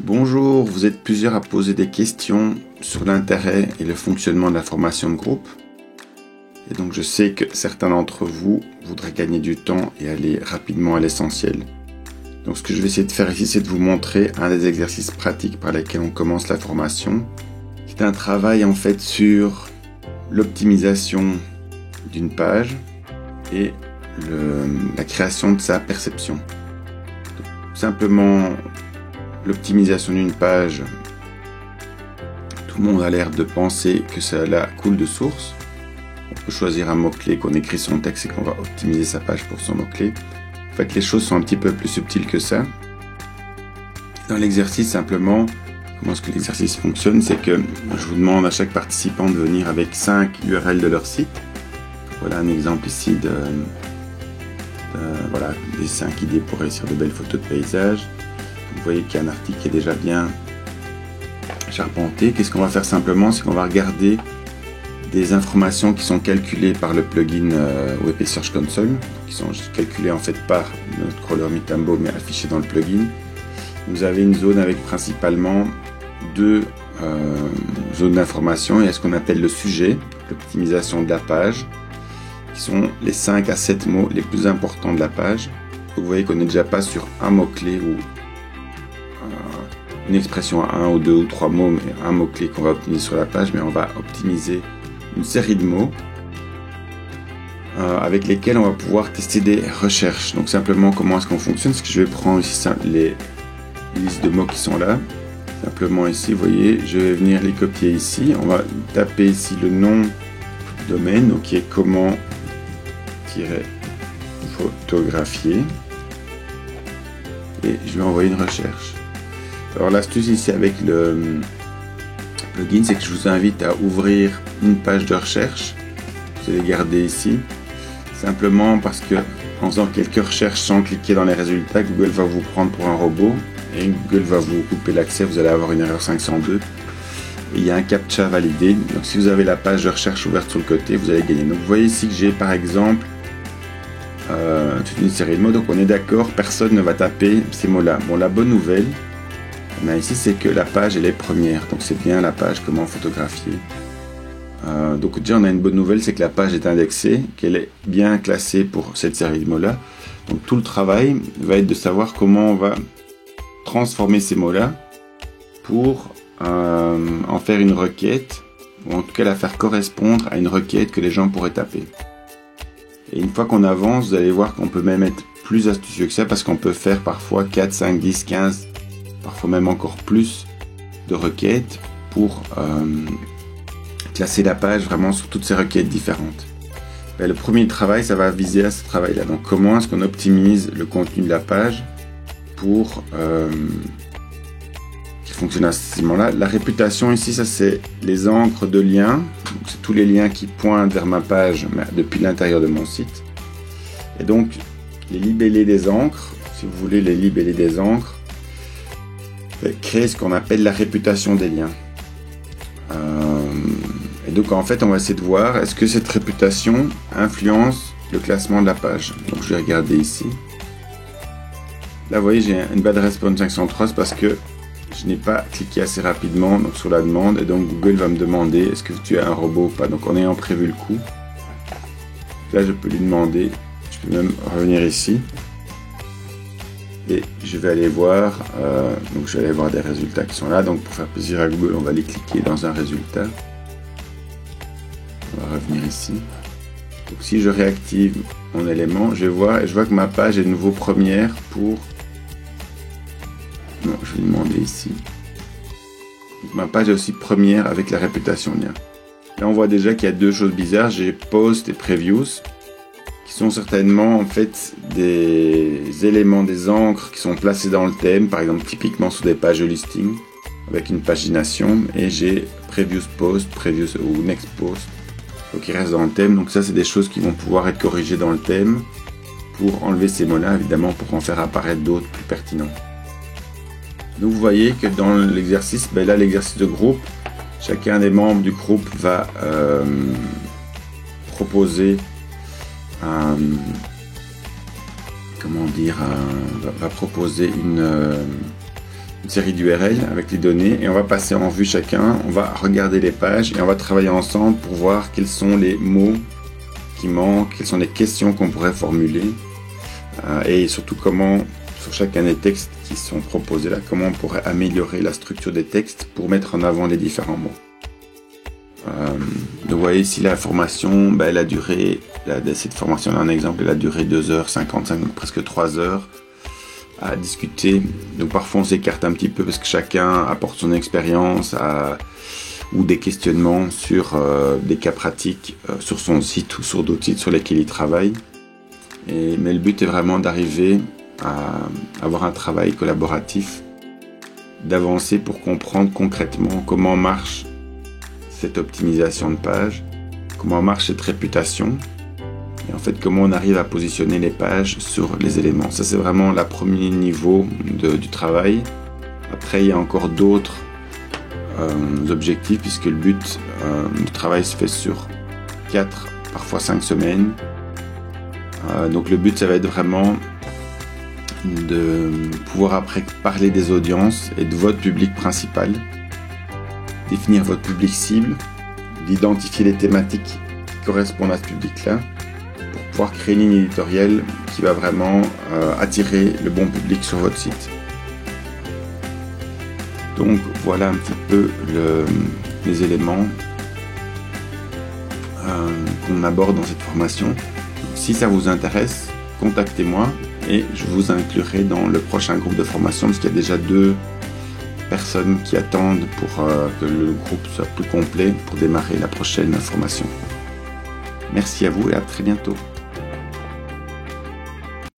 Bonjour, vous êtes plusieurs à poser des questions sur l'intérêt et le fonctionnement de la formation de groupe. Et donc je sais que certains d'entre vous voudraient gagner du temps et aller rapidement à l'essentiel. Donc ce que je vais essayer de faire ici, c'est de vous montrer un des exercices pratiques par lesquels on commence la formation. C'est un travail en fait sur l'optimisation d'une page et la création de sa perception. Donc, simplement l'optimisation d'une page, tout le monde a l'air de penser que cela coule de source. On peut choisir un mot-clé qu'on écrit son texte et qu'on va optimiser sa page pour son mot-clé. En fait, les choses sont un petit peu plus subtiles que ça. Dans l'exercice, simplement, comment est-ce que l'exercice fonctionne, c'est que je vous demande à chaque participant de venir avec 5 URL de leur site. Voilà un exemple ici voilà, des 5 idées pour réussir de belles photos de paysage. Vous voyez qu'il y a un article qui est déjà bien charpenté. Qu'est-ce qu'on va faire simplement, c'est qu'on va regarder des informations qui sont calculées par le plugin WP Search Console, qui sont calculées en fait par notre crawler Mitambo mais affichées dans le plugin. Vous avez une zone avec principalement deux zones d'information. Il y a ce qu'on appelle le sujet, l'optimisation de la page, qui sont les 5 à 7 mots les plus importants de la page. Vous voyez qu'on n'est déjà pas sur un mot-clé ou une expression à 1 ou 2 ou 3 mots, mais un mot-clé qu'on va optimiser sur la page, mais on va optimiser une série de mots avec lesquels on va pouvoir tester des recherches. Donc simplement, comment est-ce qu'on fonctionne? C'est que je vais prendre ici les listes de mots qui sont là. Simplement ici, vous voyez, je vais venir les copier ici. On va taper ici le nom du domaine, donc qui est comment-photographier. Et je vais envoyer une recherche. Alors l'astuce ici avec le plugin, c'est que je vous invite à ouvrir une page de recherche. Vous allez garder ici. Simplement parce que en faisant quelques recherches sans cliquer dans les résultats, Google va vous prendre pour un robot et Google va vous couper l'accès. Vous allez avoir une erreur 502. Et il y a un captcha validé. Donc si vous avez la page de recherche ouverte sur le côté, vous allez gagner. Donc vous voyez ici que j'ai par exemple toute une série de mots. Donc on est d'accord, personne ne va taper ces mots-là. Bon, la bonne nouvelle, ici, c'est que la page elle est première, donc c'est bien la page comment photographier. Donc déjà on a une bonne nouvelle, c'est que la page est indexée, qu'elle est bien classée pour cette série de mots là. Donc tout le travail va être de savoir comment on va transformer ces mots là pour en faire une requête, ou en tout cas la faire correspondre à une requête que les gens pourraient taper. Et une fois qu'on avance, vous allez voir qu'on peut même être plus astucieux que ça, parce qu'on peut faire parfois 4, 5, 10, 15, parfois même encore plus de requêtes pour classer la page vraiment sur toutes ces requêtes différentes. Et le premier travail, ça va viser à ce travail-là. Donc comment est-ce qu'on optimise le contenu de la page pour qu'il fonctionne à ce moment-là. La réputation ici, ça c'est les encres de liens. C'est tous les liens qui pointent vers ma page mais depuis l'intérieur de mon site. Et donc les libellés des encres, si vous voulez les libellés des encres, créer ce qu'on appelle la réputation des liens. Et donc en fait on va essayer de voir est-ce que cette réputation influence le classement de la page. Donc je vais regarder ici. Là vous voyez j'ai une bad response 503 parce que je n'ai pas cliqué assez rapidement donc, sur la demande, et donc Google va me demander est-ce que tu es un robot ou pas. Donc en ayant prévu le coup, là je peux lui demander, je peux même revenir ici. Et je vais aller voir, donc je vais aller voir des résultats qui sont là. Donc pour faire plaisir à Google, on va aller cliquer dans un résultat. On va revenir ici. Donc si je réactive mon élément, je vais voir et je vois que ma page est de nouveau première pour... Non, je vais demander ici. Donc, ma page est aussi première avec la réputation lien. Là on voit déjà qu'il y a deux choses bizarres. J'ai post et previews, qui sont certainement en fait des éléments, des encres qui sont placés dans le thème, par exemple typiquement sur des pages de listing avec une pagination, et j'ai previous post, previous ou next post, donc il reste dans le thème. Donc ça c'est des choses qui vont pouvoir être corrigées dans le thème pour enlever ces mots-là, évidemment pour en faire apparaître d'autres plus pertinents. Donc vous voyez que dans l'exercice, là l'exercice de groupe, chacun des membres du groupe va proposer va proposer une série d'URL avec les données et on va passer en vue chacun, on va regarder les pages et on va travailler ensemble pour voir quels sont les mots qui manquent, quelles sont les questions qu'on pourrait formuler et surtout comment, sur chacun des textes qui sont proposés là, comment on pourrait améliorer la structure des textes pour mettre en avant les différents mots. Donc vous voyez ici la formation, elle a duré, cette formation là un exemple, elle a duré 2h55, donc presque 3 heures à discuter. Donc parfois on s'écarte un petit peu parce que chacun apporte son expérience ou des questionnements sur des cas pratiques sur son site ou sur d'autres sites sur lesquels il travaille. Mais le but est vraiment d'arriver à avoir un travail collaboratif, d'avancer pour comprendre concrètement comment marche cette optimisation de page, comment marche cette réputation, et en fait comment on arrive à positionner les pages sur les éléments. Ça c'est vraiment le premier niveau du travail. Après il y a encore d'autres objectifs puisque le but du travail se fait sur 4, parfois 5 semaines. Donc le but ça va être vraiment de pouvoir après parler des audiences et de votre public principal, définir votre public cible, d'identifier les thématiques qui correspondent à ce public-là, pour pouvoir créer une ligne éditoriale qui va vraiment attirer le bon public sur votre site. Donc voilà un petit peu les éléments qu'on aborde dans cette formation. Donc, si ça vous intéresse, contactez-moi et je vous inclurai dans le prochain groupe de formation parce qu'il y a déjà 2 personnes qui attendent pour que le groupe soit plus complet pour démarrer la prochaine formation. Merci à vous et à très bientôt.